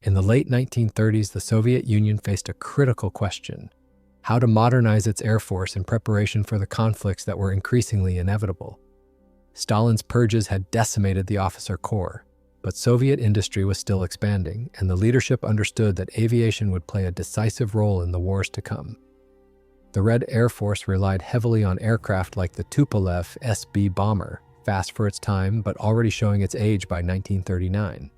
In the late 1930s, the Soviet Union faced a critical question: how to modernize its air force in preparation for the conflicts that were increasingly inevitable. Stalin's purges had decimated the officer corps, but Soviet industry was still expanding, and the leadership understood that aviation would play a decisive role in the wars to come. The Red Air Force relied heavily on aircraft like the Tupolev SB bomber, fast for its time but already showing its age by 1939.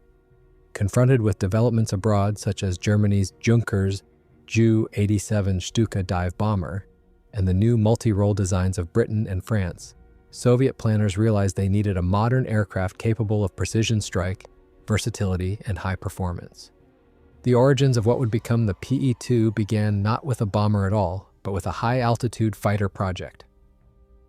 Confronted with developments abroad such as Germany's Junkers Ju-87 Stuka dive bomber and the new multi-role designs of Britain and France, Soviet planners realized they needed a modern aircraft capable of precision strike, versatility, and high performance. The origins of what would become the Pe-2 began not with a bomber at all, but with a high-altitude fighter project.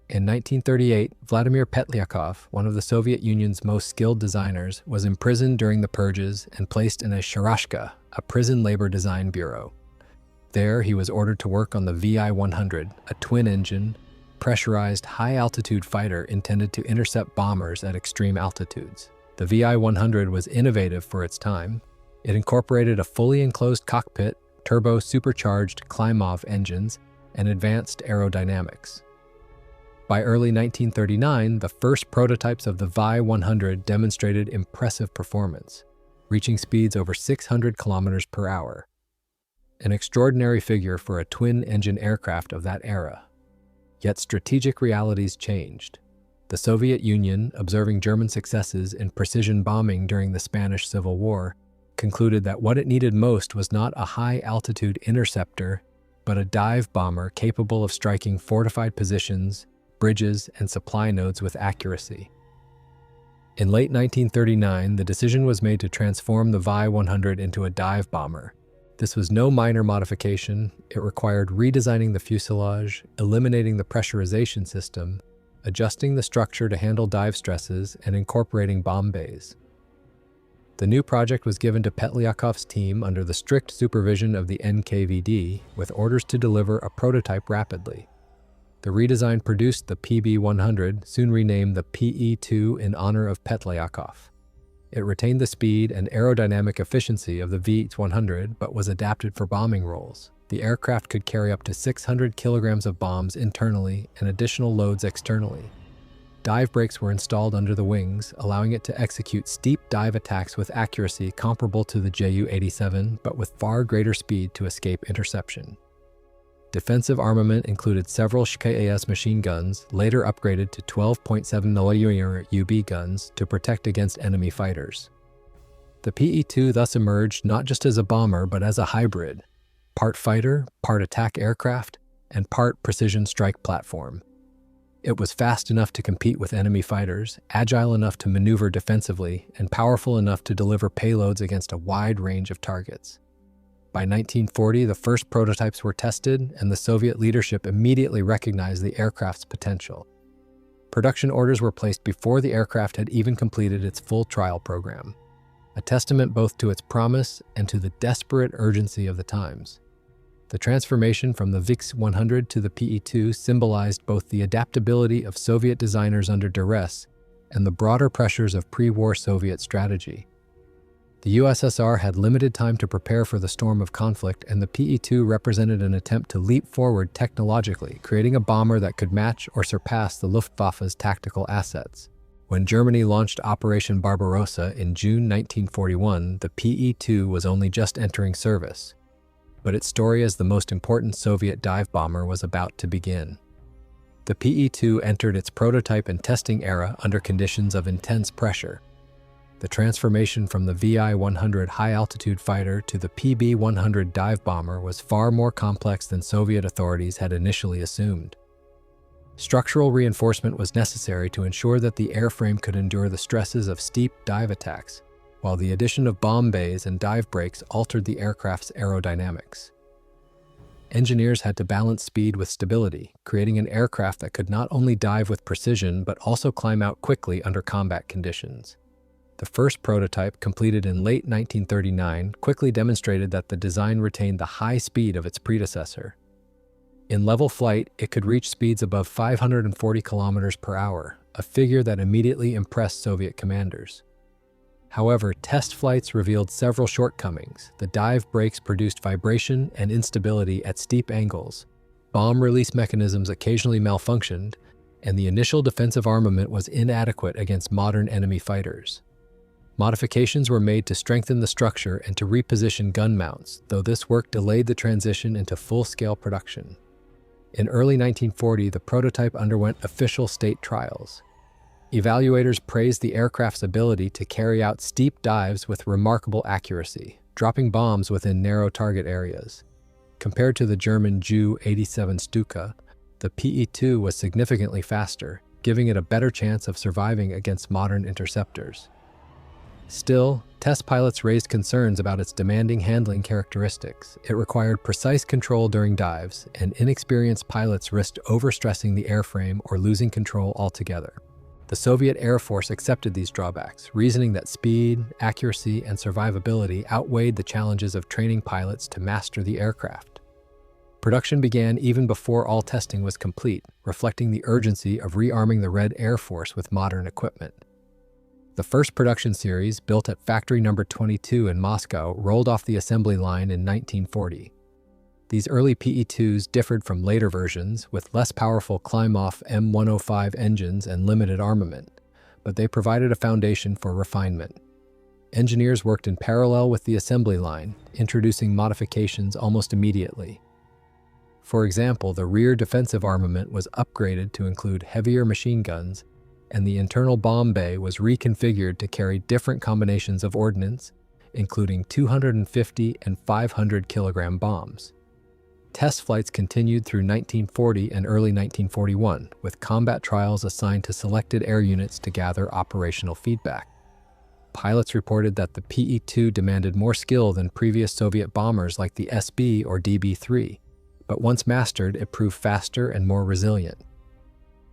In 1938, Vladimir Petlyakov, one of the Soviet Union's most skilled designers, was imprisoned during the purges and placed in a sharashka, a prison labor design bureau. There, he was ordered to work on the Vi-100, a twin-engine, pressurized high-altitude fighter intended to intercept bombers at extreme altitudes. The Vi-100 was innovative for its time. It incorporated a fully enclosed cockpit, turbo-supercharged Klimov engines, and advanced aerodynamics. By early 1939, the first prototypes of the Vi-100 demonstrated impressive performance, reaching speeds over 600 kilometers per hour. An extraordinary figure for a twin-engine aircraft of that era. Yet strategic realities changed. The Soviet Union, observing German successes in precision bombing during the Spanish Civil War, concluded that what it needed most was not a high-altitude interceptor, but a dive bomber capable of striking fortified positions, bridges, and supply nodes with accuracy. In late 1939, the decision was made to transform the Vi-100 into a dive bomber. This was no minor modification. It required redesigning the fuselage, eliminating the pressurization system, adjusting the structure to handle dive stresses, and incorporating bomb bays. The new project was given to Petlyakov's team under the strict supervision of the NKVD, with orders to deliver a prototype rapidly. The redesign produced the PB-100, soon renamed the Pe-2 in honor of Petlyakov. It retained the speed and aerodynamic efficiency of the V-100, but was adapted for bombing roles. The aircraft could carry up to 600 kilograms of bombs internally and additional loads externally. Dive brakes were installed under the wings, allowing it to execute steep dive attacks with accuracy comparable to the Ju-87, but with far greater speed to escape interception. Defensive armament included several Shk-AS machine guns, later upgraded to 12.7mm UB guns to protect against enemy fighters. The Pe-2 thus emerged not just as a bomber, but as a hybrid, part fighter, part attack aircraft, and part precision strike platform. It was fast enough to compete with enemy fighters, agile enough to maneuver defensively, and powerful enough to deliver payloads against a wide range of targets. By 1940, the first prototypes were tested, and the Soviet leadership immediately recognized the aircraft's potential. Production orders were placed before the aircraft had even completed its full trial program, a testament both to its promise and to the desperate urgency of the times. The transformation from the VX-100 to the Pe-2 symbolized both the adaptability of Soviet designers under duress and the broader pressures of pre-war Soviet strategy. The USSR had limited time to prepare for the storm of conflict, and the Pe-2 represented an attempt to leap forward technologically, creating a bomber that could match or surpass the Luftwaffe's tactical assets. When Germany launched Operation Barbarossa in June 1941, the Pe-2 was only just entering service. But its story as the most important Soviet dive bomber was about to begin. The Pe-2 entered its prototype and testing era under conditions of intense pressure. The transformation from the Vi-100 high-altitude fighter to the PB-100 dive bomber was far more complex than Soviet authorities had initially assumed. Structural reinforcement was necessary to ensure that the airframe could endure the stresses of steep dive attacks, while the addition of bomb bays and dive brakes altered the aircraft's aerodynamics. Engineers had to balance speed with stability, creating an aircraft that could not only dive with precision but also climb out quickly under combat conditions. The first prototype, completed in late 1939, quickly demonstrated that the design retained the high speed of its predecessor. In level flight, it could reach speeds above 540 kilometers per hour, a figure that immediately impressed Soviet commanders. However, test flights revealed several shortcomings. The dive brakes produced vibration and instability at steep angles. Bomb release mechanisms occasionally malfunctioned, and the initial defensive armament was inadequate against modern enemy fighters. Modifications were made to strengthen the structure and to reposition gun mounts, though this work delayed the transition into full-scale production. In early 1940, the prototype underwent official state trials. Evaluators praised the aircraft's ability to carry out steep dives with remarkable accuracy, dropping bombs within narrow target areas. Compared to the German Ju-87 Stuka, the Pe-2 was significantly faster, giving it a better chance of surviving against modern interceptors. Still, test pilots raised concerns about its demanding handling characteristics. It required precise control during dives, and inexperienced pilots risked overstressing the airframe or losing control altogether. The Soviet Air Force accepted these drawbacks, reasoning that speed, accuracy, and survivability outweighed the challenges of training pilots to master the aircraft. Production began even before all testing was complete, reflecting the urgency of rearming the Red Air Force with modern equipment. The first production series, built at Factory No. 22 in Moscow, rolled off the assembly line in 1940. These early Pe-2s differed from later versions, with less powerful climb-off M105 engines and limited armament, but they provided a foundation for refinement. Engineers worked in parallel with the assembly line, introducing modifications almost immediately. For example, the rear defensive armament was upgraded to include heavier machine guns, and the internal bomb bay was reconfigured to carry different combinations of ordnance, including 250 and 500 kilogram bombs. Test flights continued through 1940 and early 1941, with combat trials assigned to selected air units to gather operational feedback. Pilots reported that the Pe-2 demanded more skill than previous Soviet bombers like the SB or DB-3, but once mastered, it proved faster and more resilient.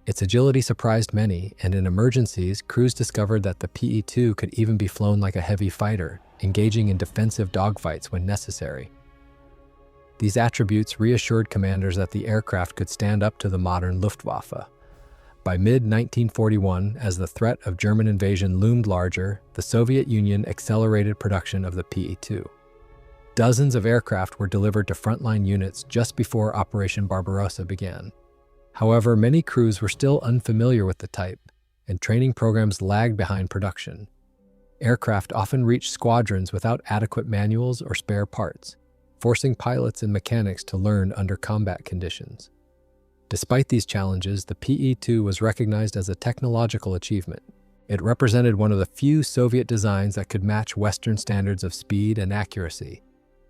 Its agility surprised many, and in emergencies, crews discovered that the Pe-2 could even be flown like a heavy fighter, engaging in defensive dogfights when necessary. These attributes reassured commanders that the aircraft could stand up to the modern Luftwaffe. By mid-1941, as the threat of German invasion loomed larger, the Soviet Union accelerated production of the Pe-2. Dozens of aircraft were delivered to frontline units just before Operation Barbarossa began. However, many crews were still unfamiliar with the type, and training programs lagged behind production. Aircraft often reached squadrons without adequate manuals or spare parts, forcing pilots and mechanics to learn under combat conditions. Despite these challenges, the Pe-2 was recognized as a technological achievement. It represented one of the few Soviet designs that could match Western standards of speed and accuracy,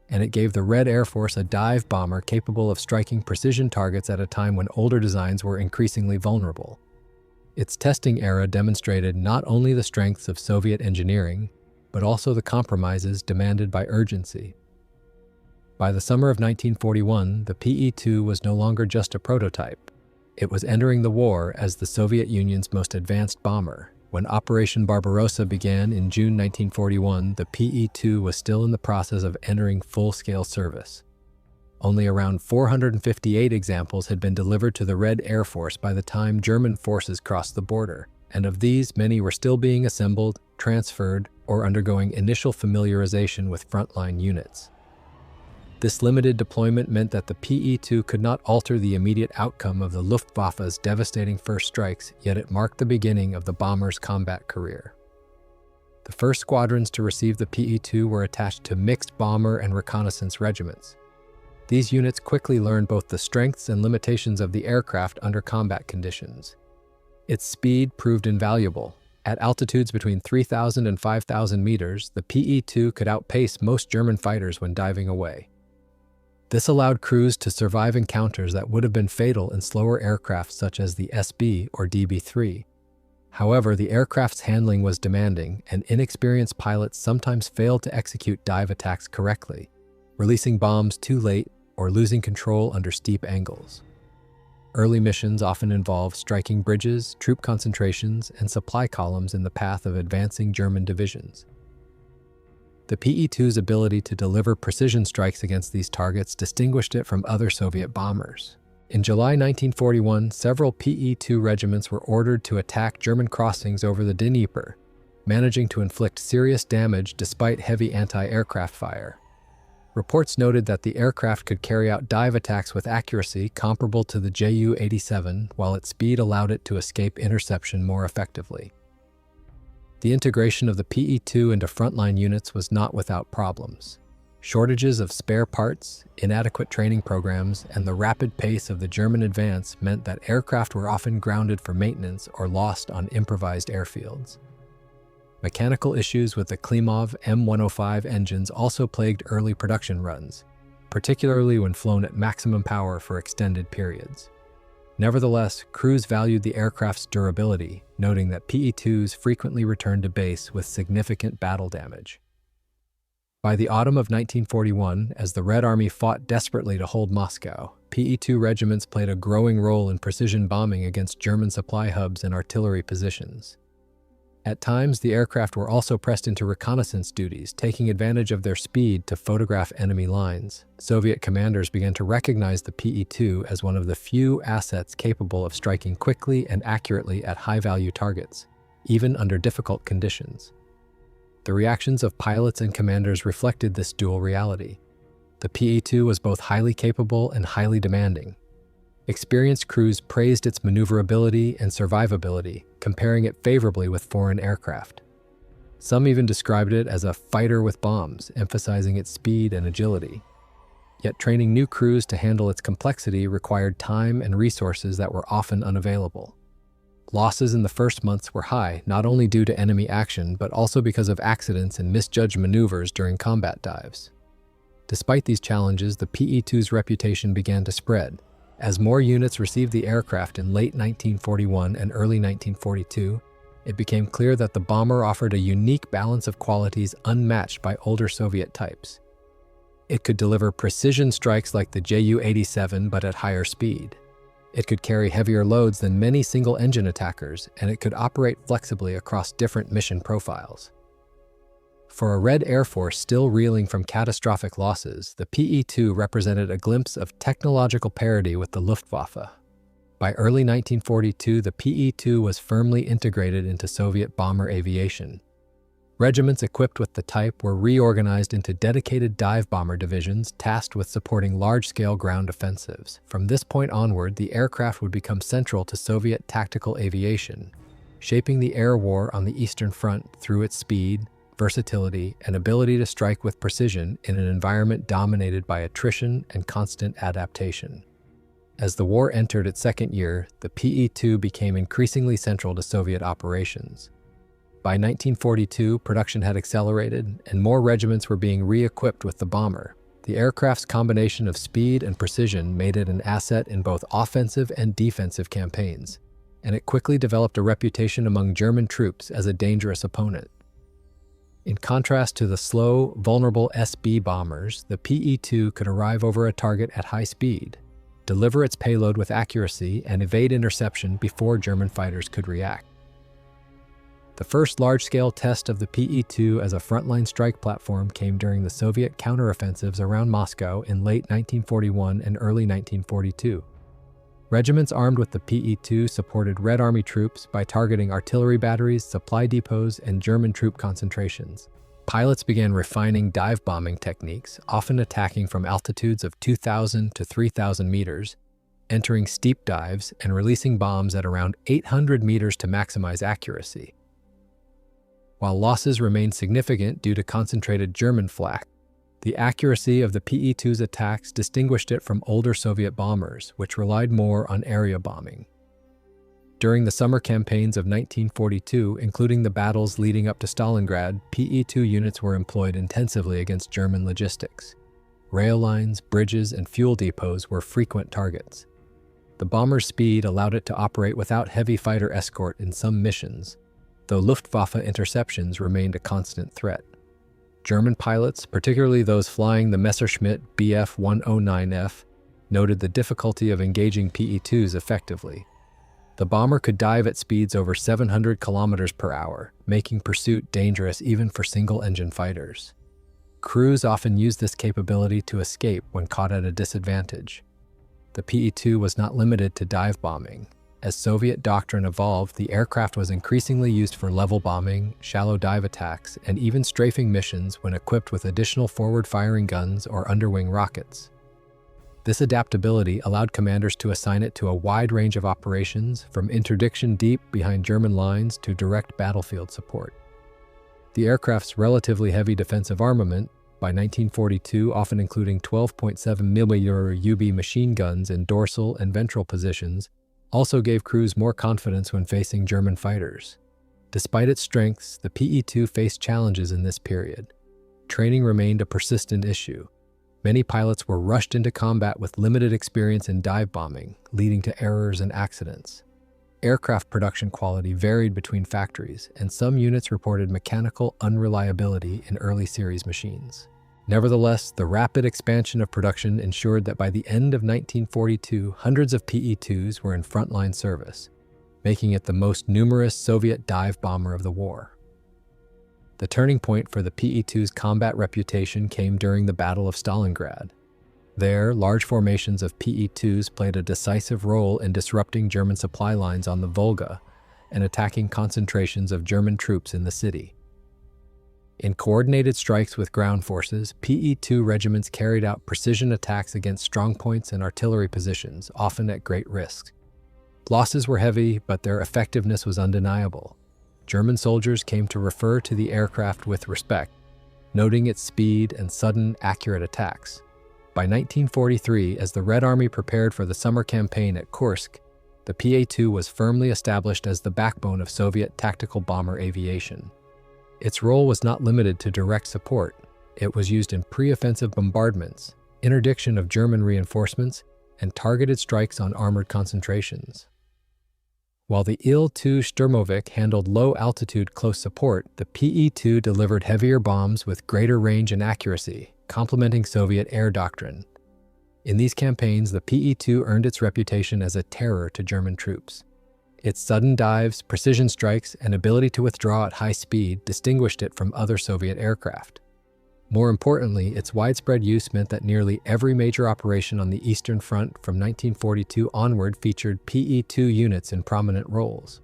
and it gave the Red Air Force a dive bomber capable of striking precision targets at a time when older designs were increasingly vulnerable. Its testing era demonstrated not only the strengths of Soviet engineering, but also the compromises demanded by urgency. By the summer of 1941, the Pe-2 was no longer just a prototype. It was entering the war as the Soviet Union's most advanced bomber. When Operation Barbarossa began in June 1941, the Pe-2 was still in the process of entering full-scale service. Only around 458 examples had been delivered to the Red Air Force by the time German forces crossed the border, and of these, many were still being assembled, transferred, or undergoing initial familiarization with frontline units. This limited deployment meant that the Pe-2 could not alter the immediate outcome of the Luftwaffe's devastating first strikes, yet it marked the beginning of the bomber's combat career. The first squadrons to receive the Pe-2 were attached to mixed bomber and reconnaissance regiments. These units quickly learned both the strengths and limitations of the aircraft under combat conditions. Its speed proved invaluable. At altitudes between 3,000 and 5,000 meters, the Pe-2 could outpace most German fighters when diving away. This allowed crews to survive encounters that would have been fatal in slower aircraft such as the SB or DB-3. However, the aircraft's handling was demanding, and inexperienced pilots sometimes failed to execute dive attacks correctly, releasing bombs too late or losing control under steep angles. Early missions often involved striking bridges, troop concentrations, and supply columns in the path of advancing German divisions. The Pe-2's ability to deliver precision strikes against these targets distinguished it from other Soviet bombers. In July 1941, several Pe-2 regiments were ordered to attack German crossings over the Dnieper, managing to inflict serious damage despite heavy anti-aircraft fire. Reports noted that the aircraft could carry out dive attacks with accuracy comparable to the Ju-87, while its speed allowed it to escape interception more effectively. The integration of the Pe-2 into frontline units was not without problems. Shortages of spare parts, inadequate training programs, and the rapid pace of the German advance meant that aircraft were often grounded for maintenance or lost on improvised airfields. Mechanical issues with the Klimov M105 engines also plagued early production runs, particularly when flown at maximum power for extended periods. Nevertheless, crews valued the aircraft's durability, noting that Pe-2s frequently returned to base with significant battle damage. By the autumn of 1941, as the Red Army fought desperately to hold Moscow, Pe-2 regiments played a growing role in precision bombing against German supply hubs and artillery positions. At times, the aircraft were also pressed into reconnaissance duties, taking advantage of their speed to photograph enemy lines. Soviet commanders began to recognize the Pe-2 as one of the few assets capable of striking quickly and accurately at high-value targets, even under difficult conditions. The reactions of pilots and commanders reflected this dual reality. The Pe-2 was both highly capable and highly demanding. Experienced crews praised its maneuverability and survivability, comparing it favorably with foreign aircraft. Some even described it as a fighter with bombs, emphasizing its speed and agility. Yet training new crews to handle its complexity required time and resources that were often unavailable. Losses in the first months were high, not only due to enemy action, but also because of accidents and misjudged maneuvers during combat dives. Despite these challenges, the Pe-2's reputation began to spread. As more units received the aircraft in late 1941 and early 1942, it became clear that the bomber offered a unique balance of qualities unmatched by older Soviet types. It could deliver precision strikes like the Ju-87 but at higher speed. It could carry heavier loads than many single-engine attackers, and it could operate flexibly across different mission profiles. For a Red Air Force still reeling from catastrophic losses, the Pe-2 represented a glimpse of technological parity with the Luftwaffe. By early 1942, the Pe-2 was firmly integrated into Soviet bomber aviation. Regiments equipped with the type were reorganized into dedicated dive bomber divisions tasked with supporting large-scale ground offensives. From this point onward, the aircraft would become central to Soviet tactical aviation, shaping the air war on the Eastern Front through its speed, versatility, and ability to strike with precision in an environment dominated by attrition and constant adaptation. As the war entered its second year, the Pe-2 became increasingly central to Soviet operations. By 1942, production had accelerated, and more regiments were being re-equipped with the bomber. The aircraft's combination of speed and precision made it an asset in both offensive and defensive campaigns, and it quickly developed a reputation among German troops as a dangerous opponent. In contrast to the slow, vulnerable SB bombers, the Pe-2 could arrive over a target at high speed, deliver its payload with accuracy, and evade interception before German fighters could react. The first large-scale test of the Pe-2 as a frontline strike platform came during the Soviet counteroffensives around Moscow in late 1941 and early 1942. Regiments armed with the Pe-2 supported Red Army troops by targeting artillery batteries, supply depots, and German troop concentrations. Pilots began refining dive bombing techniques, often attacking from altitudes of 2,000 to 3,000 meters, entering steep dives, and releasing bombs at around 800 meters to maximize accuracy. While losses remained significant due to concentrated German flak, the accuracy of the Pe-2's attacks distinguished it from older Soviet bombers, which relied more on area bombing. During the summer campaigns of 1942, including the battles leading up to Stalingrad, Pe-2 units were employed intensively against German logistics. Rail lines, bridges, and fuel depots were frequent targets. The bomber's speed allowed it to operate without heavy fighter escort in some missions, though Luftwaffe interceptions remained a constant threat. German pilots, particularly those flying the Messerschmitt Bf 109F, noted the difficulty of engaging Pe-2s effectively. The bomber could dive at speeds over 700 kilometers per hour, making pursuit dangerous even for single-engine fighters. Crews often used this capability to escape when caught at a disadvantage. The Pe-2 was not limited to dive bombing. As Soviet doctrine evolved, the aircraft was increasingly used for level bombing, shallow dive attacks, and even strafing missions when equipped with additional forward-firing guns or underwing rockets. This adaptability allowed commanders to assign it to a wide range of operations, from interdiction deep behind German lines to direct battlefield support. The aircraft's relatively heavy defensive armament, by 1942 often including 12.7mm UB machine guns in dorsal and ventral positions, also gave crews more confidence when facing German fighters. Despite its strengths, the Pe-2 faced challenges in this period. Training remained a persistent issue. Many pilots were rushed into combat with limited experience in dive bombing, leading to errors and accidents. Aircraft production quality varied between factories, and some units reported mechanical unreliability in early series machines. Nevertheless, the rapid expansion of production ensured that by the end of 1942, hundreds of Pe-2s were in frontline service, making it the most numerous Soviet dive bomber of the war. The turning point for the Pe-2's combat reputation came during the Battle of Stalingrad. There, large formations of Pe-2s played a decisive role in disrupting German supply lines on the Volga and attacking concentrations of German troops in the city. In coordinated strikes with ground forces, Pe-2 regiments carried out precision attacks against strongpoints and artillery positions, often at great risk. Losses were heavy, but their effectiveness was undeniable. German soldiers came to refer to the aircraft with respect, noting its speed and sudden, accurate attacks. By 1943, as the Red Army prepared for the summer campaign at Kursk, the Pe-2 was firmly established as the backbone of Soviet tactical bomber aviation. Its role was not limited to direct support. It was used in pre-offensive bombardments, interdiction of German reinforcements, and targeted strikes on armored concentrations. While the Il-2 Sturmovik handled low-altitude close support, the Pe-2 delivered heavier bombs with greater range and accuracy, complementing Soviet air doctrine. In these campaigns, the Pe-2 earned its reputation as a terror to German troops. Its sudden dives, precision strikes, and ability to withdraw at high speed distinguished it from other Soviet aircraft. More importantly, its widespread use meant that nearly every major operation on the Eastern Front from 1942 onward featured Pe-2 units in prominent roles.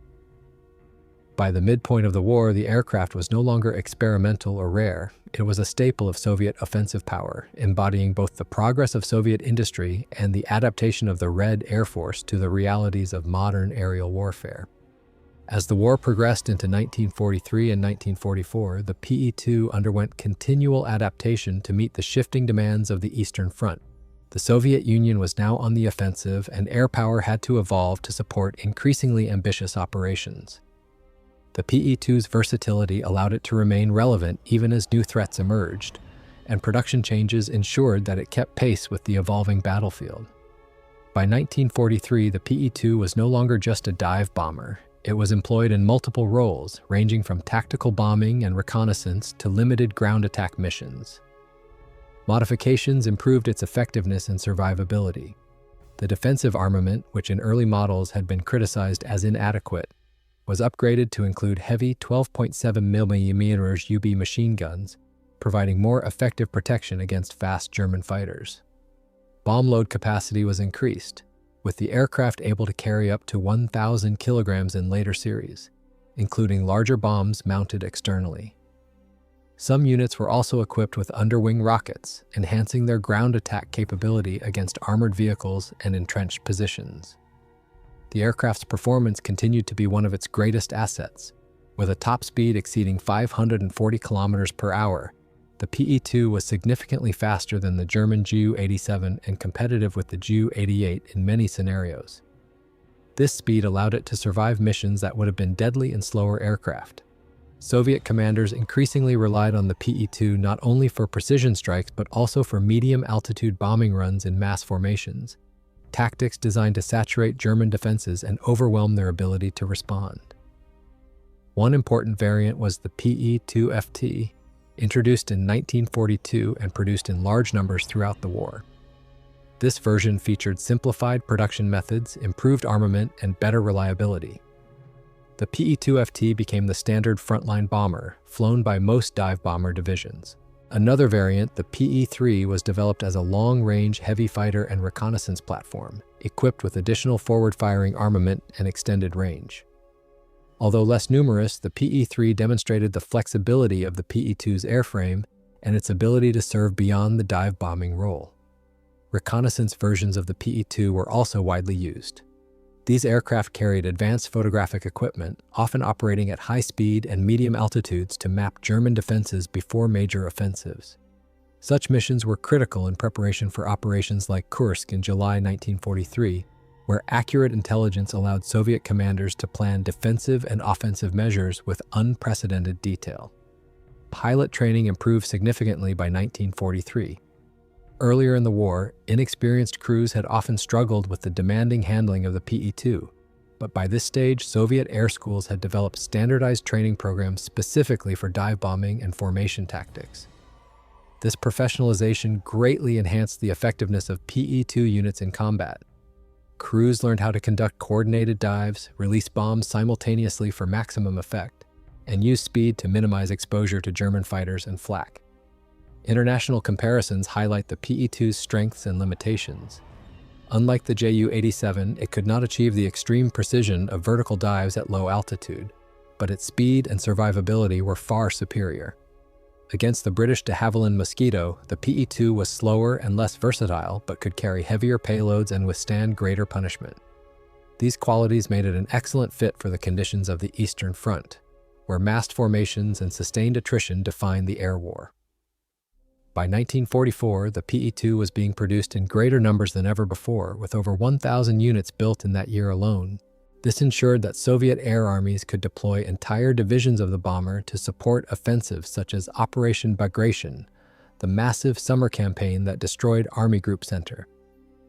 By the midpoint of the war, the aircraft was no longer experimental or rare. It was a staple of Soviet offensive power, embodying both the progress of Soviet industry and the adaptation of the Red Air Force to the realities of modern aerial warfare. As the war progressed into 1943 and 1944, the Pe-2 underwent continual adaptation to meet the shifting demands of the Eastern Front. The Soviet Union was now on the offensive, and air power had to evolve to support increasingly ambitious operations. The Pe-2's versatility allowed it to remain relevant even as new threats emerged, and production changes ensured that it kept pace with the evolving battlefield. By 1943, the Pe-2 was no longer just a dive bomber. It was employed in multiple roles, ranging from tactical bombing and reconnaissance to limited ground attack missions. Modifications improved its effectiveness and survivability. The defensive armament, which in early models had been criticized as inadequate, was upgraded to include heavy 12.7mm UB machine guns, providing more effective protection against fast German fighters. Bomb load capacity was increased, with the aircraft able to carry up to 1,000 kilograms in later series, including larger bombs mounted externally. Some units were also equipped with underwing rockets, enhancing their ground attack capability against armored vehicles and entrenched positions. The aircraft's performance continued to be one of its greatest assets. With a top speed exceeding 540 kilometers per hour, the Pe-2 was significantly faster than the German Ju-87 and competitive with the Ju-88 in many scenarios. This speed allowed it to survive missions that would have been deadly in slower aircraft. Soviet commanders increasingly relied on the Pe-2 not only for precision strikes but also for medium-altitude bombing runs in mass formations, tactics designed to saturate German defenses and overwhelm their ability to respond. One important variant was the Pe-2FT, introduced in 1942 and produced in large numbers throughout the war. This version featured simplified production methods, improved armament, and better reliability. The Pe-2FT became the standard frontline bomber, flown by most dive bomber divisions. Another variant, the Pe-3, was developed as a long-range heavy fighter and reconnaissance platform, equipped with additional forward-firing armament and extended range. Although less numerous, the Pe-3 demonstrated the flexibility of the Pe-2's airframe and its ability to serve beyond the dive-bombing role. Reconnaissance versions of the Pe-2 were also widely used. These aircraft carried advanced photographic equipment, often operating at high speed and medium altitudes to map German defenses before major offensives. Such missions were critical in preparation for operations like Kursk in July 1943, where accurate intelligence allowed Soviet commanders to plan defensive and offensive measures with unprecedented detail. Pilot training improved significantly by 1943. Earlier in the war, inexperienced crews had often struggled with the demanding handling of the Pe-2, but by this stage, Soviet air schools had developed standardized training programs specifically for dive bombing and formation tactics. This professionalization greatly enhanced the effectiveness of Pe-2 units in combat. Crews learned how to conduct coordinated dives, release bombs simultaneously for maximum effect, and use speed to minimize exposure to German fighters and flak. International comparisons highlight the Pe-2's strengths and limitations. Unlike the Ju-87, it could not achieve the extreme precision of vertical dives at low altitude, but its speed and survivability were far superior. Against the British de Havilland Mosquito, the Pe-2 was slower and less versatile, but could carry heavier payloads and withstand greater punishment. These qualities made it an excellent fit for the conditions of the Eastern Front, where massed formations and sustained attrition defined the air war. By 1944, the Pe-2 was being produced in greater numbers than ever before, with over 1,000 units built in that year alone. This ensured that Soviet air armies could deploy entire divisions of the bomber to support offensives such as Operation Bagration, the massive summer campaign that destroyed Army Group Center.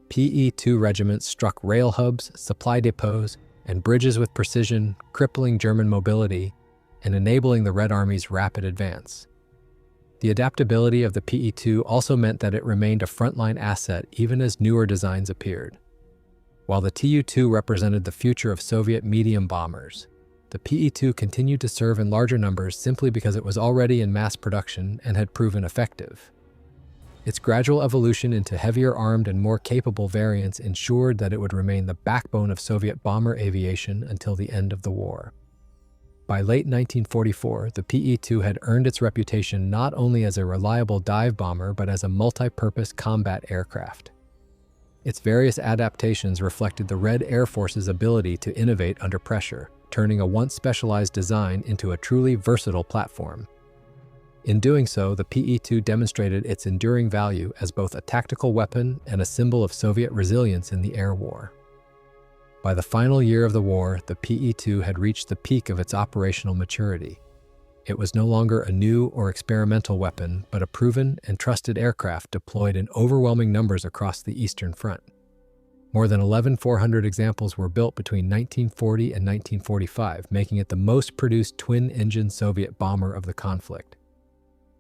Pe-2 regiments struck rail hubs, supply depots, and bridges with precision, crippling German mobility and enabling the Red Army's rapid advance. The adaptability of the Pe-2 also meant that it remained a frontline asset even as newer designs appeared. While the Tu-2 represented the future of Soviet medium bombers, the Pe-2 continued to serve in larger numbers simply because it was already in mass production and had proven effective. Its gradual evolution into heavier armed and more capable variants ensured that it would remain the backbone of Soviet bomber aviation until the end of the war. By late 1944, the Pe-2 had earned its reputation not only as a reliable dive bomber but as a multi-purpose combat aircraft. Its various adaptations reflected the Red Air Force's ability to innovate under pressure, turning a once specialized design into a truly versatile platform. In doing so, the Pe-2 demonstrated its enduring value as both a tactical weapon and a symbol of Soviet resilience in the air war. By the final year of the war, the Pe-2 had reached the peak of its operational maturity. It was no longer a new or experimental weapon, but a proven and trusted aircraft deployed in overwhelming numbers across the Eastern Front. More than 11,400 examples were built between 1940 and 1945, making it the most produced twin-engine Soviet bomber of the conflict.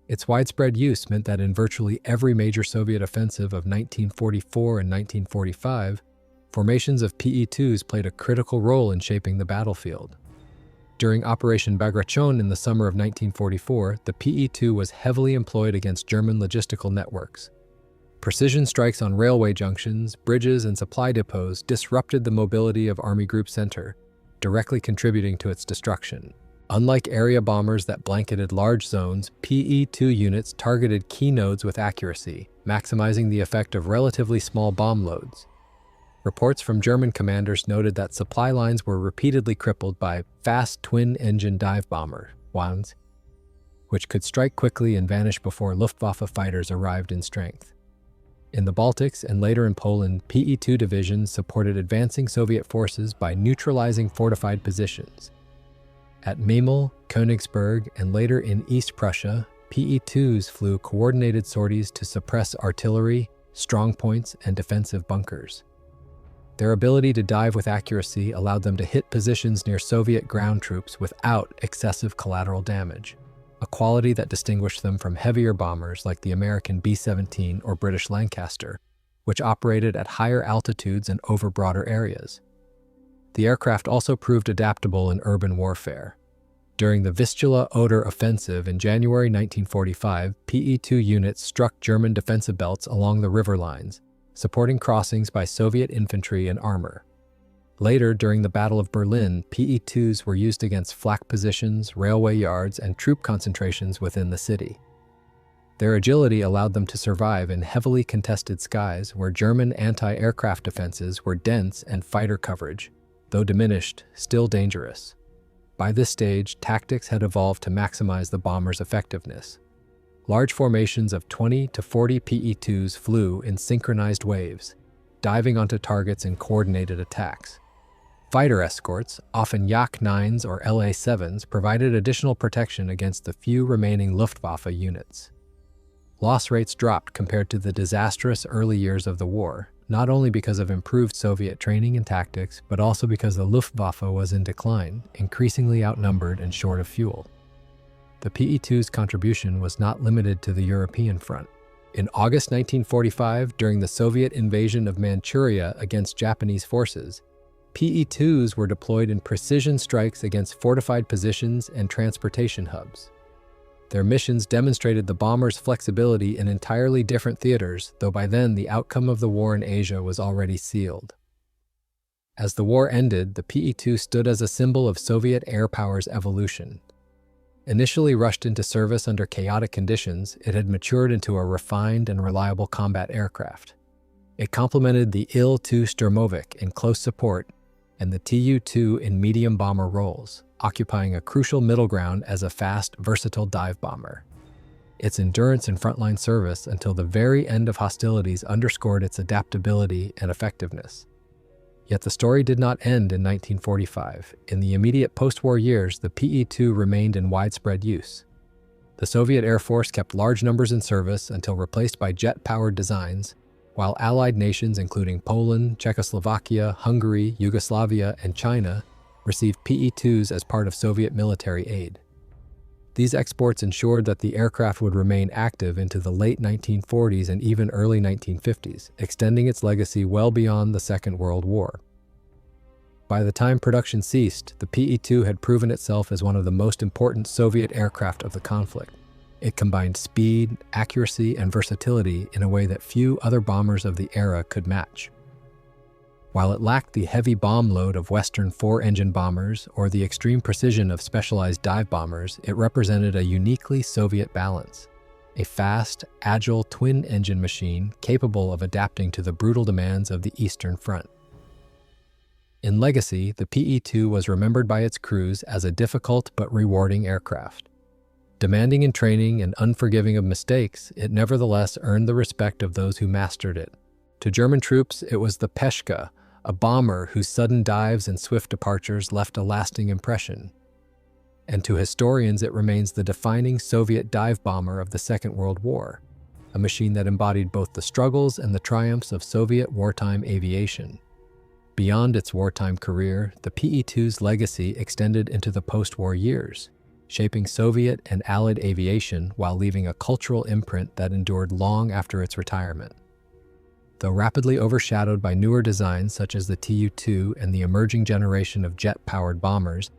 Its widespread use meant that in virtually every major Soviet offensive of 1944 and 1945, formations of Pe-2s played a critical role in shaping the battlefield. During Operation Bagration in the summer of 1944, the Pe-2 was heavily employed against German logistical networks. Precision strikes on railway junctions, bridges, and supply depots disrupted the mobility of Army Group Center, directly contributing to its destruction. Unlike area bombers that blanketed large zones, Pe-2 units targeted key nodes with accuracy, maximizing the effect of relatively small bomb loads. Reports from German commanders noted that supply lines were repeatedly crippled by fast twin-engine dive bomber, WANs, which could strike quickly and vanish before Luftwaffe fighters arrived in strength. In the Baltics and later in Poland, Pe-2 divisions supported advancing Soviet forces by neutralizing fortified positions. At Memel, Königsberg, and later in East Prussia, Pe-2s flew coordinated sorties to suppress artillery, strongpoints, and defensive bunkers. Their ability to dive with accuracy allowed them to hit positions near Soviet ground troops without excessive collateral damage, a quality that distinguished them from heavier bombers like the American B-17 or British Lancaster, which operated at higher altitudes and over broader areas. The aircraft also proved adaptable in urban warfare. During the Vistula-Oder offensive in January 1945, Pe-2 units struck German defensive belts along the river lines, supporting crossings by Soviet infantry and armor. Later, during the Battle of Berlin, Pe-2s were used against flak positions, railway yards, and troop concentrations within the city. Their agility allowed them to survive in heavily contested skies where German anti-aircraft defenses were dense and fighter coverage, though diminished, still dangerous. By this stage, tactics had evolved to maximize the bombers' effectiveness. Large formations of 20 to 40 Pe-2s flew in synchronized waves, diving onto targets in coordinated attacks. Fighter escorts, often Yak-9s or La-7s, provided additional protection against the few remaining Luftwaffe units. Loss rates dropped compared to the disastrous early years of the war, not only because of improved Soviet training and tactics, but also because the Luftwaffe was in decline, increasingly outnumbered and short of fuel. The Pe-2's contribution was not limited to the European front. In August 1945, during the Soviet invasion of Manchuria against Japanese forces, Pe-2s were deployed in precision strikes against fortified positions and transportation hubs. Their missions demonstrated the bombers' flexibility in entirely different theaters, though by then the outcome of the war in Asia was already sealed. As the war ended, the Pe-2 stood as a symbol of Soviet air power's evolution. Initially rushed into service under chaotic conditions, it had matured into a refined and reliable combat aircraft. It complemented the Il-2 Sturmovik in close support and the Tu-2 in medium bomber roles, occupying a crucial middle ground as a fast, versatile dive bomber. Its endurance in frontline service until the very end of hostilities underscored its adaptability and effectiveness. Yet the story did not end in 1945. In the immediate post-war years, the Pe-2 remained in widespread use. The Soviet Air Force kept large numbers in service until replaced by jet-powered designs, while Allied nations including Poland, Czechoslovakia, Hungary, Yugoslavia, and China received Pe-2s as part of Soviet military aid. These exports ensured that the aircraft would remain active into the late 1940s and even early 1950s, extending its legacy well beyond the Second World War. By the time production ceased, the Pe-2 had proven itself as one of the most important Soviet aircraft of the conflict. It combined speed, accuracy, and versatility in a way that few other bombers of the era could match. While it lacked the heavy bomb load of Western four-engine bombers or the extreme precision of specialized dive bombers, it represented a uniquely Soviet balance. A fast, agile twin-engine machine capable of adapting to the brutal demands of the Eastern Front. In legacy, the Pe-2 was remembered by its crews as a difficult but rewarding aircraft. Demanding in training and unforgiving of mistakes, it nevertheless earned the respect of those who mastered it. To German troops, it was the Pe-2, a bomber whose sudden dives and swift departures left a lasting impression. And to historians, it remains the defining Soviet dive bomber of the Second World War, a machine that embodied both the struggles and the triumphs of Soviet wartime aviation. Beyond its wartime career, the Pe-2's legacy extended into the post-war years, shaping Soviet and Allied aviation while leaving a cultural imprint that endured long after its retirement. Though rapidly overshadowed by newer designs such as the Tu-2 and the emerging generation of jet-powered bombers,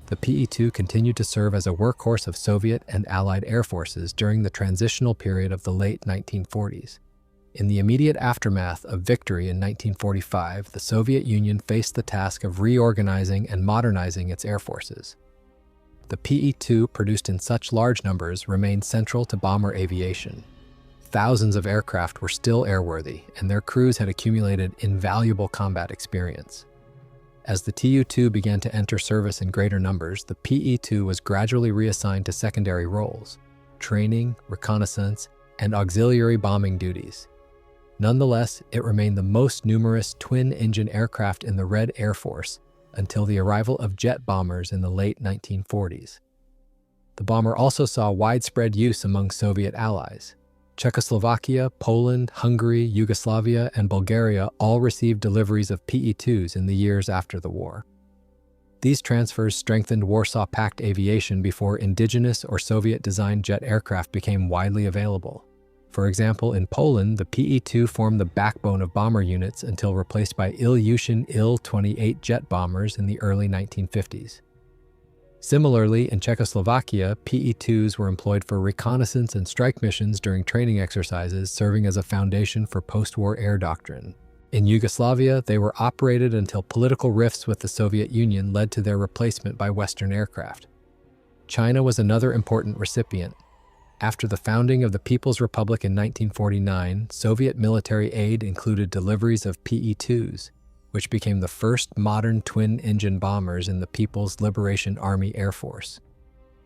the Pe-2 continued to serve as a workhorse of Soviet and Allied air forces during the transitional period of the late 1940s. In the immediate aftermath of victory in 1945, the Soviet Union faced the task of reorganizing and modernizing its air forces. The Pe-2, produced in such large numbers, remained central to bomber aviation. Thousands of aircraft were still airworthy, and their crews had accumulated invaluable combat experience. As the Tu-2 began to enter service in greater numbers, the Pe-2 was gradually reassigned to secondary roles: training, reconnaissance, and auxiliary bombing duties. Nonetheless, it remained the most numerous twin-engine aircraft in the Red Air Force until the arrival of jet bombers in the late 1940s. The bomber also saw widespread use among Soviet allies. Czechoslovakia, Poland, Hungary, Yugoslavia, and Bulgaria all received deliveries of Pe-2s in the years after the war. These transfers strengthened Warsaw Pact aviation before indigenous or Soviet-designed jet aircraft became widely available. For example, in Poland, the Pe-2 formed the backbone of bomber units until replaced by Ilyushin Il-28 jet bombers in the early 1950s. Similarly, in Czechoslovakia, Pe-2s were employed for reconnaissance and strike missions during training exercises, serving as a foundation for post-war air doctrine. In Yugoslavia, they were operated until political rifts with the Soviet Union led to their replacement by Western aircraft. China was another important recipient. After the founding of the People's Republic in 1949, Soviet military aid included deliveries of Pe-2s, which became the first modern twin-engine bombers in the People's Liberation Army Air Force.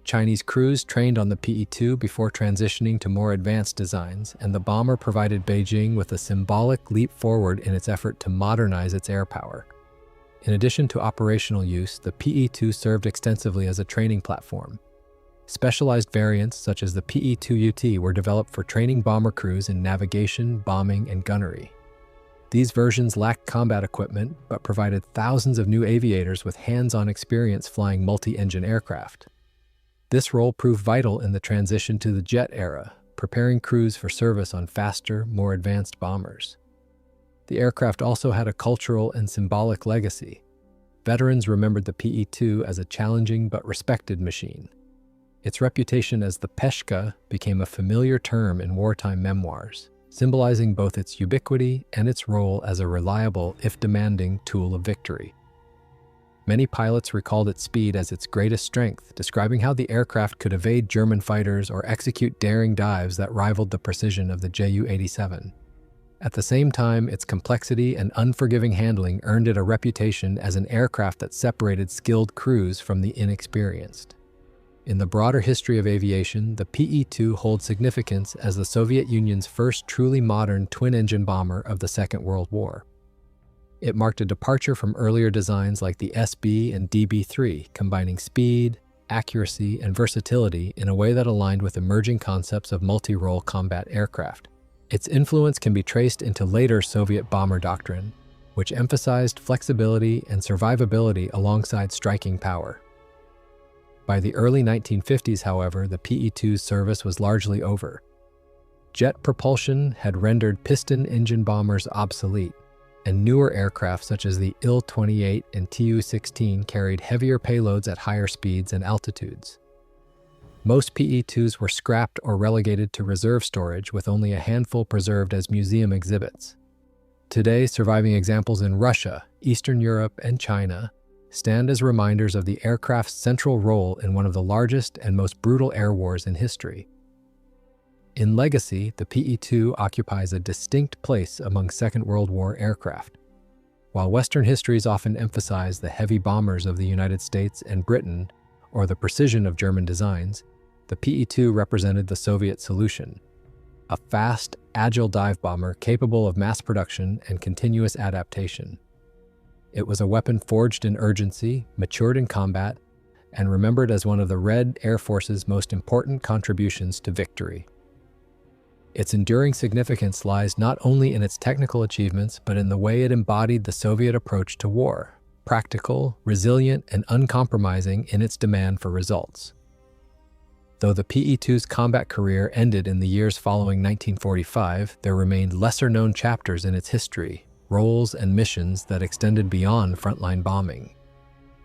Chinese crews trained on the Pe-2 before transitioning to more advanced designs, and the bomber provided Beijing with a symbolic leap forward in its effort to modernize its air power. In addition to operational use, the Pe-2 served extensively as a training platform. Specialized variants, such as the Pe-2UT, were developed for training bomber crews in navigation, bombing, and gunnery. These versions lacked combat equipment, but provided thousands of new aviators with hands-on experience flying multi-engine aircraft. This role proved vital in the transition to the jet era, preparing crews for service on faster, more advanced bombers. The aircraft also had a cultural and symbolic legacy. Veterans remembered the Pe-2 as a challenging but respected machine. Its reputation as the Pe-2 became a familiar term in wartime memoirs, symbolizing both its ubiquity and its role as a reliable, if demanding, tool of victory. Many pilots recalled its speed as its greatest strength, describing how the aircraft could evade German fighters or execute daring dives that rivaled the precision of the Ju-87. At the same time, its complexity and unforgiving handling earned it a reputation as an aircraft that separated skilled crews from the inexperienced. In the broader history of aviation, the Pe-2 holds significance as the Soviet Union's first truly modern twin-engine bomber of the Second World War. It marked a departure from earlier designs like the SB and DB-3, combining speed, accuracy, and versatility in a way that aligned with emerging concepts of multi-role combat aircraft. Its influence can be traced into later Soviet bomber doctrine, which emphasized flexibility and survivability alongside striking power. By the early 1950s, however, the Pe-2's service was largely over. Jet propulsion had rendered piston-engine bombers obsolete, and newer aircraft such as the Il-28 and Tu-16 carried heavier payloads at higher speeds and altitudes. Most Pe-2s were scrapped or relegated to reserve storage, with only a handful preserved as museum exhibits. Today, surviving examples in Russia, Eastern Europe, and China stand as reminders of the aircraft's central role in one of the largest and most brutal air wars in history. In legacy, the Pe-2 occupies a distinct place among Second World War aircraft. While Western histories often emphasize the heavy bombers of the United States and Britain, or the precision of German designs, the Pe-2 represented the Soviet solution, a fast, agile dive bomber capable of mass production and continuous adaptation. It was a weapon forged in urgency, matured in combat, and remembered as one of the Red Air Force's most important contributions to victory. Its enduring significance lies not only in its technical achievements, but in the way it embodied the Soviet approach to war, practical, resilient, and uncompromising in its demand for results. Though the Pe-2's combat career ended in the years following 1945, there remained lesser-known chapters in its history, roles, and missions that extended beyond frontline bombing.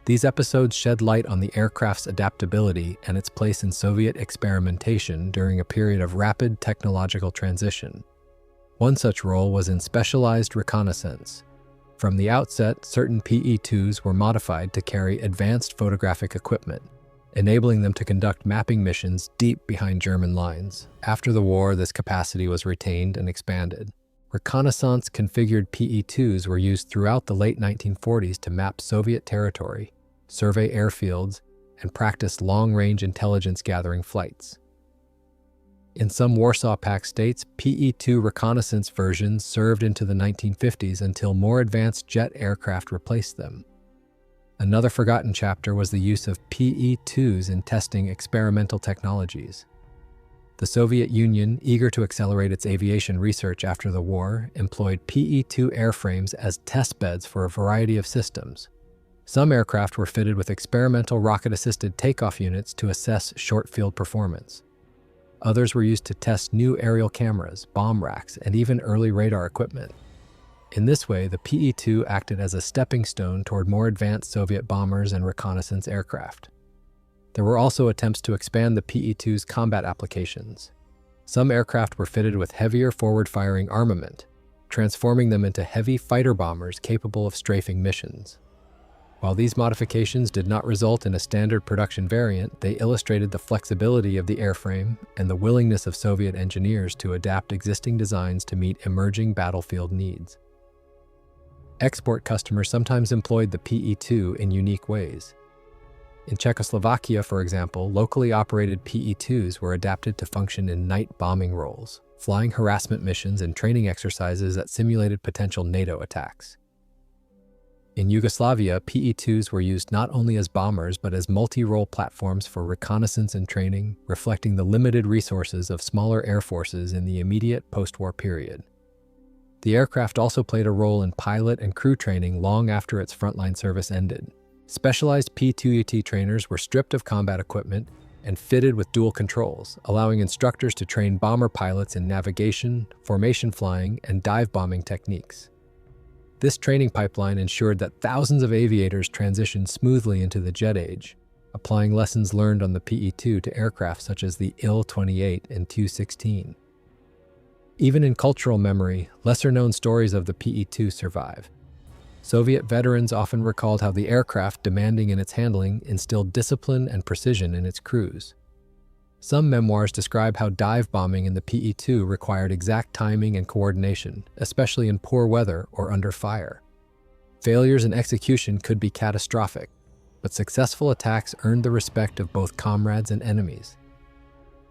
These episodes shed light on the aircraft's adaptability and its place in Soviet experimentation during a period of rapid technological transition. One such role was in specialized reconnaissance. From the outset, certain Pe-2s were modified to carry advanced photographic equipment, enabling them to conduct mapping missions deep behind German lines. After the war, this capacity was retained and expanded. Reconnaissance-configured Pe-2s were used throughout the late 1940s to map Soviet territory, survey airfields, and practice long-range intelligence-gathering flights. In some Warsaw Pact states, Pe-2 reconnaissance versions served into the 1950s until more advanced jet aircraft replaced them. Another forgotten chapter was the use of Pe-2s in testing experimental technologies. The Soviet Union, eager to accelerate its aviation research after the war, employed Pe-2 airframes as testbeds for a variety of systems. Some aircraft were fitted with experimental rocket-assisted takeoff units to assess short-field performance. Others were used to test new aerial cameras, bomb racks, and even early radar equipment. In this way, the Pe-2 acted as a stepping stone toward more advanced Soviet bombers and reconnaissance aircraft. There were also attempts to expand the Pe-2's combat applications. Some aircraft were fitted with heavier forward-firing armament, transforming them into heavy fighter bombers capable of strafing missions. While these modifications did not result in a standard production variant, they illustrated the flexibility of the airframe and the willingness of Soviet engineers to adapt existing designs to meet emerging battlefield needs. Export customers sometimes employed the Pe-2 in unique ways. In Czechoslovakia, for example, locally operated Pe-2s were adapted to function in night bombing roles, flying harassment missions and training exercises that simulated potential NATO attacks. In Yugoslavia, Pe-2s were used not only as bombers but as multi-role platforms for reconnaissance and training, reflecting the limited resources of smaller air forces in the immediate post-war period. The aircraft also played a role in pilot and crew training long after its frontline service ended. Specialized Pe-2UT trainers were stripped of combat equipment and fitted with dual controls, allowing instructors to train bomber pilots in navigation, formation flying, and dive bombing techniques. This training pipeline ensured that thousands of aviators transitioned smoothly into the jet age, applying lessons learned on the Pe-2 to aircraft such as the Il-28 and Tu-16. Even in cultural memory, lesser-known stories of the Pe-2 survive. Soviet veterans often recalled how the aircraft, demanding in its handling, instilled discipline and precision in its crews. Some memoirs describe how dive bombing in the Pe-2 required exact timing and coordination, especially in poor weather or under fire. Failures in execution could be catastrophic, but successful attacks earned the respect of both comrades and enemies.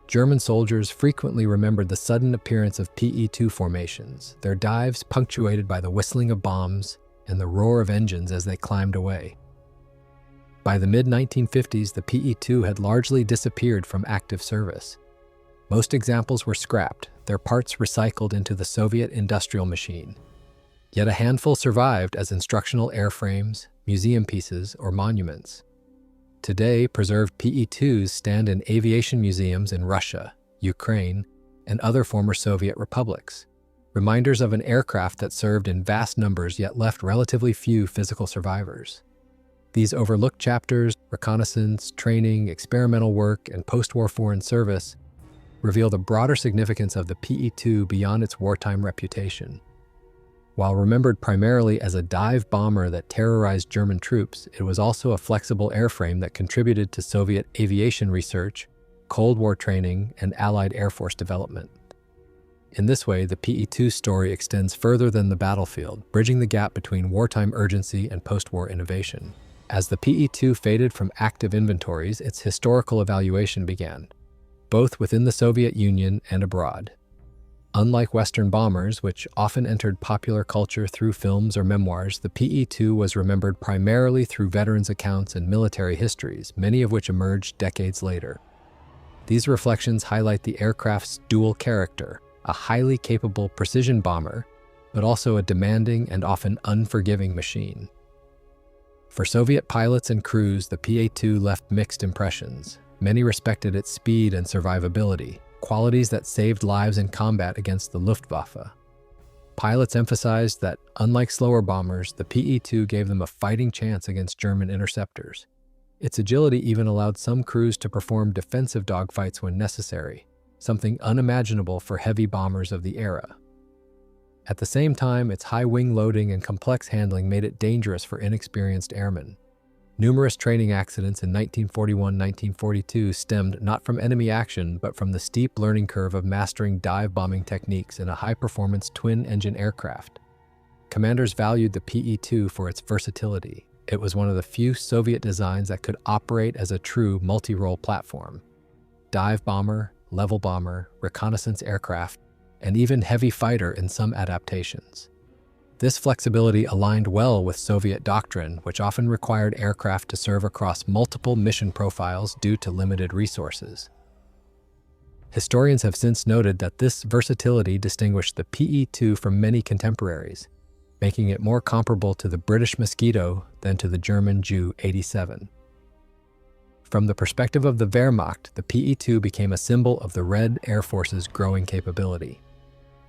German soldiers frequently remembered the sudden appearance of Pe-2 formations, their dives punctuated by the whistling of bombs and the roar of engines as they climbed away. By the mid-1950s, the Pe-2 had largely disappeared from active service. Most examples were scrapped, their parts recycled into the Soviet industrial machine. Yet a handful survived as instructional airframes, museum pieces, or monuments. Today, preserved Pe-2s stand in aviation museums in Russia, Ukraine, and other former Soviet republics, reminders of an aircraft that served in vast numbers yet left relatively few physical survivors. These overlooked chapters, reconnaissance, training, experimental work, and post-war foreign service, reveal the broader significance of the Pe-2 beyond its wartime reputation. While remembered primarily as a dive bomber that terrorized German troops, it was also a flexible airframe that contributed to Soviet aviation research, Cold War training, and Allied Air Force development. In this way, the Pe-2 story extends further than the battlefield, bridging the gap between wartime urgency and post-war innovation. As the Pe-2 faded from active inventories, its historical evaluation began, both within the Soviet Union and abroad. Unlike Western bombers, which often entered popular culture through films or memoirs, the Pe-2 was remembered primarily through veterans' accounts and military histories, many of which emerged decades later. These reflections highlight the aircraft's dual character, a highly capable precision bomber, but also a demanding and often unforgiving machine. For Soviet pilots and crews, the Pe-2 left mixed impressions. Many respected its speed and survivability, qualities that saved lives in combat against the Luftwaffe. Pilots emphasized that, unlike slower bombers, the Pe-2 gave them a fighting chance against German interceptors. Its agility even allowed some crews to perform defensive dogfights when necessary, something unimaginable for heavy bombers of the era. At the same time, its high wing loading and complex handling made it dangerous for inexperienced airmen. Numerous training accidents in 1941-1942 stemmed not from enemy action, but from the steep learning curve of mastering dive bombing techniques in a high-performance twin-engine aircraft. Commanders valued the Pe-2 for its versatility. It was one of the few Soviet designs that could operate as a true multi-role platform. Dive bomber, level bomber, reconnaissance aircraft, and even heavy fighter in some adaptations. This flexibility aligned well with Soviet doctrine, which often required aircraft to serve across multiple mission profiles due to limited resources. Historians have since noted that this versatility distinguished the Pe-2 from many contemporaries, making it more comparable to the British Mosquito than to the German Ju-87. From the perspective of the Wehrmacht, the Pe-2 became a symbol of the Red Air Force's growing capability.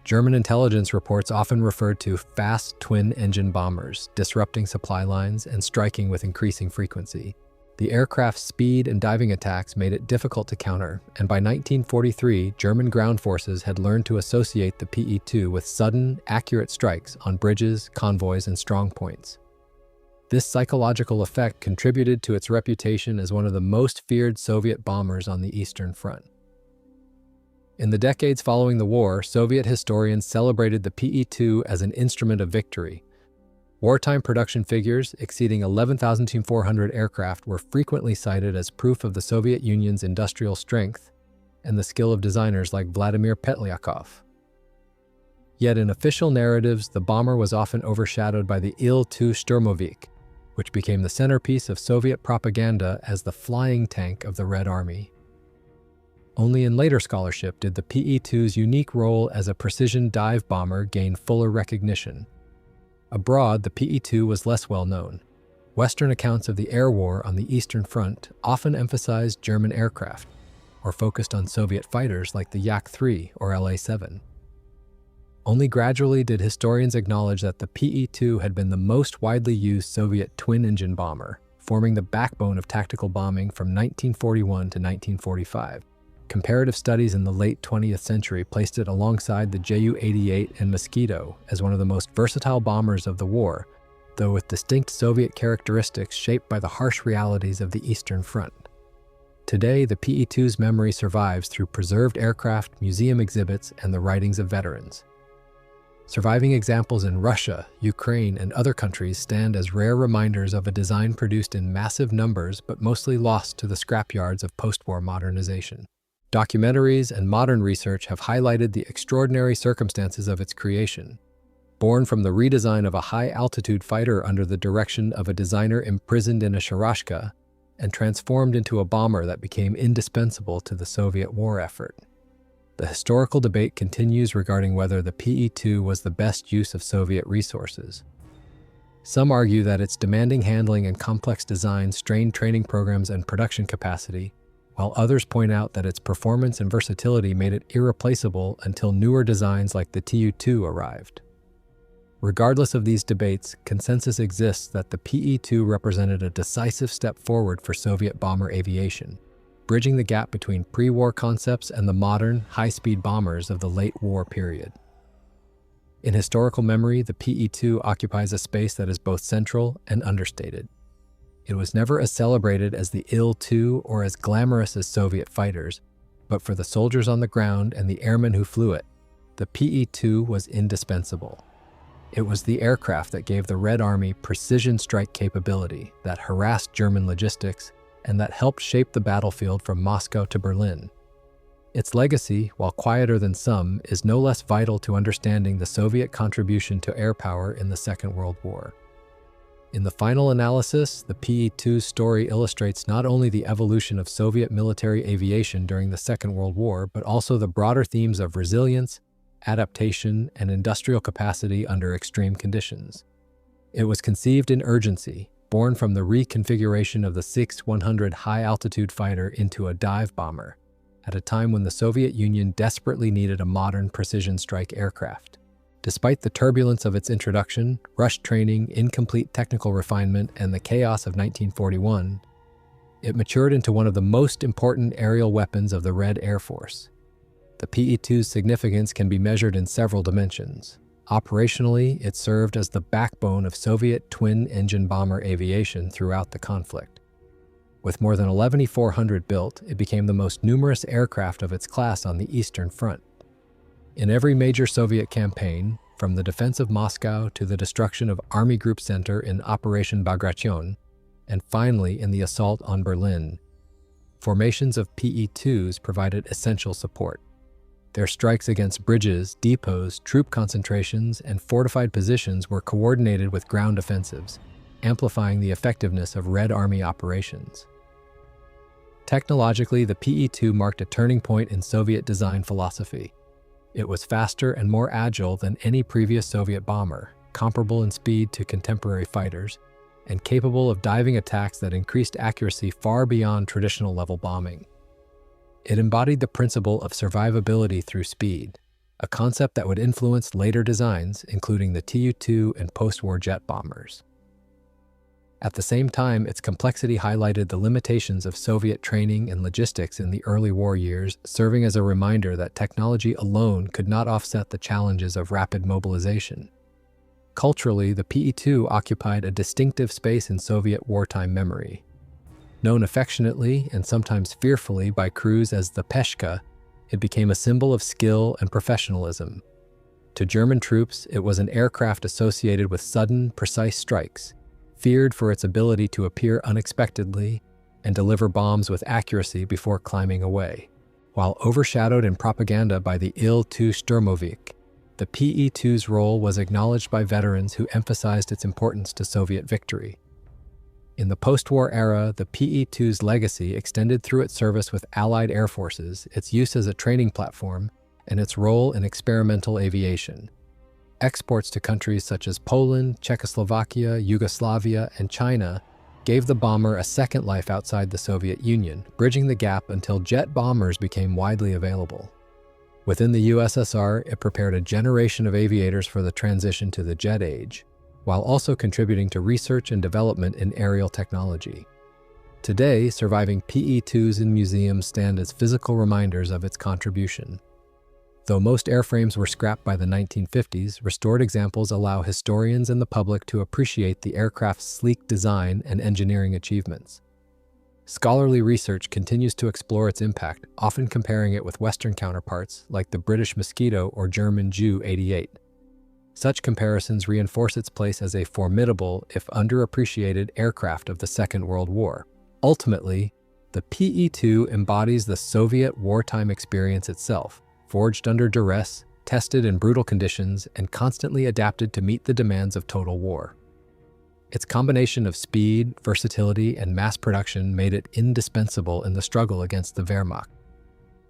German intelligence reports often referred to fast twin-engine bombers, disrupting supply lines and striking with increasing frequency. The aircraft's speed and diving attacks made it difficult to counter, and by 1943, German ground forces had learned to associate the Pe-2 with sudden, accurate strikes on bridges, convoys, and strongpoints. This psychological effect contributed to its reputation as one of the most feared Soviet bombers on the Eastern Front. In the decades following the war, Soviet historians celebrated the Pe-2 as an instrument of victory. Wartime production figures exceeding 11,400 aircraft were frequently cited as proof of the Soviet Union's industrial strength and the skill of designers like Vladimir Petlyakov. Yet in official narratives, the bomber was often overshadowed by the Il-2 Sturmovik, which became the centerpiece of Soviet propaganda as the flying tank of the Red Army. Only in later scholarship did the Pe-2's unique role as a precision dive bomber gain fuller recognition. Abroad, the Pe-2 was less well known. Western accounts of the air war on the Eastern Front often emphasized German aircraft, or focused on Soviet fighters like the Yak-3 or La-7. Only gradually did historians acknowledge that the Pe-2 had been the most widely used Soviet twin-engine bomber, forming the backbone of tactical bombing from 1941 to 1945. Comparative studies in the late 20th century placed it alongside the Ju-88 and Mosquito as one of the most versatile bombers of the war, though with distinct Soviet characteristics shaped by the harsh realities of the Eastern Front. Today, the Pe-2's memory survives through preserved aircraft, museum exhibits, and the writings of veterans. Surviving examples in Russia, Ukraine, and other countries stand as rare reminders of a design produced in massive numbers but mostly lost to the scrapyards of post-war modernization. Documentaries and modern research have highlighted the extraordinary circumstances of its creation. Born from the redesign of a high-altitude fighter under the direction of a designer imprisoned in a sharashka, and transformed into a bomber that became indispensable to the Soviet war effort. The historical debate continues regarding whether the Pe-2 was the best use of Soviet resources. Some argue that its demanding handling and complex design strained training programs and production capacity, while others point out that its performance and versatility made it irreplaceable until newer designs like the Tu-2 arrived. Regardless of these debates, consensus exists that the Pe-2 represented a decisive step forward for Soviet bomber aviation, bridging the gap between pre-war concepts and the modern, high-speed bombers of the late war period. In historical memory, the Pe-2 occupies a space that is both central and understated. It was never as celebrated as the Il-2 or as glamorous as Soviet fighters, but for the soldiers on the ground and the airmen who flew it, the Pe-2 was indispensable. It was the aircraft that gave the Red Army precision strike capability that harassed German logistics and that helped shape the battlefield from Moscow to Berlin. Its legacy, while quieter than some, is no less vital to understanding the Soviet contribution to air power in the Second World War. In the final analysis, the Pe-2's story illustrates not only the evolution of Soviet military aviation during the Second World War, but also the broader themes of resilience, adaptation, and industrial capacity under extreme conditions. It was conceived in urgency, born from the reconfiguration of the Sich-100 high-altitude fighter into a dive bomber, at a time when the Soviet Union desperately needed a modern precision strike aircraft. Despite the turbulence of its introduction, rushed training, incomplete technical refinement, and the chaos of 1941, it matured into one of the most important aerial weapons of the Red Air Force. The Pe-2's significance can be measured in several dimensions. Operationally, it served as the backbone of Soviet twin-engine bomber aviation throughout the conflict. With more than 11,400 built, it became the most numerous aircraft of its class on the Eastern Front. In every major Soviet campaign, from the defense of Moscow to the destruction of Army Group Center in Operation Bagration, and finally in the assault on Berlin, formations of Pe-2s provided essential support. Their strikes against bridges, depots, troop concentrations, and fortified positions were coordinated with ground offensives, amplifying the effectiveness of Red Army operations. Technologically, the Pe-2 marked a turning point in Soviet design philosophy. It was faster and more agile than any previous Soviet bomber, comparable in speed to contemporary fighters, and capable of diving attacks that increased accuracy far beyond traditional level bombing. It embodied the principle of survivability through speed, a concept that would influence later designs, including the Tu-2 and post-war jet bombers. At the same time, its complexity highlighted the limitations of Soviet training and logistics in the early war years, serving as a reminder that technology alone could not offset the challenges of rapid mobilization. Culturally, the Pe-2 occupied a distinctive space in Soviet wartime memory. Known affectionately and sometimes fearfully by crews as the Pe-2, it became a symbol of skill and professionalism. To German troops, it was an aircraft associated with sudden, precise strikes, feared for its ability to appear unexpectedly and deliver bombs with accuracy before climbing away. While overshadowed in propaganda by the Il-2 Sturmovik, the Pe-2's role was acknowledged by veterans who emphasized its importance to Soviet victory. In the post-war era, the Pe-2's legacy extended through its service with Allied air forces, its use as a training platform, and its role in experimental aviation. Exports to countries such as Poland, Czechoslovakia, Yugoslavia, and China gave the bomber a second life outside the Soviet Union, bridging the gap until jet bombers became widely available. Within the USSR, it prepared a generation of aviators for the transition to the jet age, while also contributing to research and development in aerial technology. Today, surviving Pe-2s in museums stand as physical reminders of its contribution. Though most airframes were scrapped by the 1950s, restored examples allow historians and the public to appreciate the aircraft's sleek design and engineering achievements. Scholarly research continues to explore its impact, often comparing it with Western counterparts like the British Mosquito or German Ju-88. Such comparisons reinforce its place as a formidable, if underappreciated, aircraft of the Second World War. Ultimately, the Pe-2 embodies the Soviet wartime experience itself, forged under duress, tested in brutal conditions, and constantly adapted to meet the demands of total war. Its combination of speed, versatility, and mass production made it indispensable in the struggle against the Wehrmacht.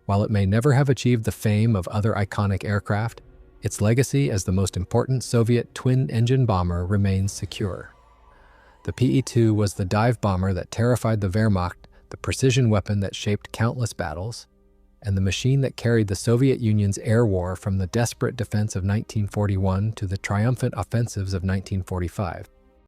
While it may never have achieved the fame of other iconic aircraft, its legacy as the most important Soviet twin-engine bomber remains secure. The Pe-2 was the dive bomber that terrified the Wehrmacht, the precision weapon that shaped countless battles, and the machine that carried the Soviet Union's air war from the desperate defense of 1941 to the triumphant offensives of 1945.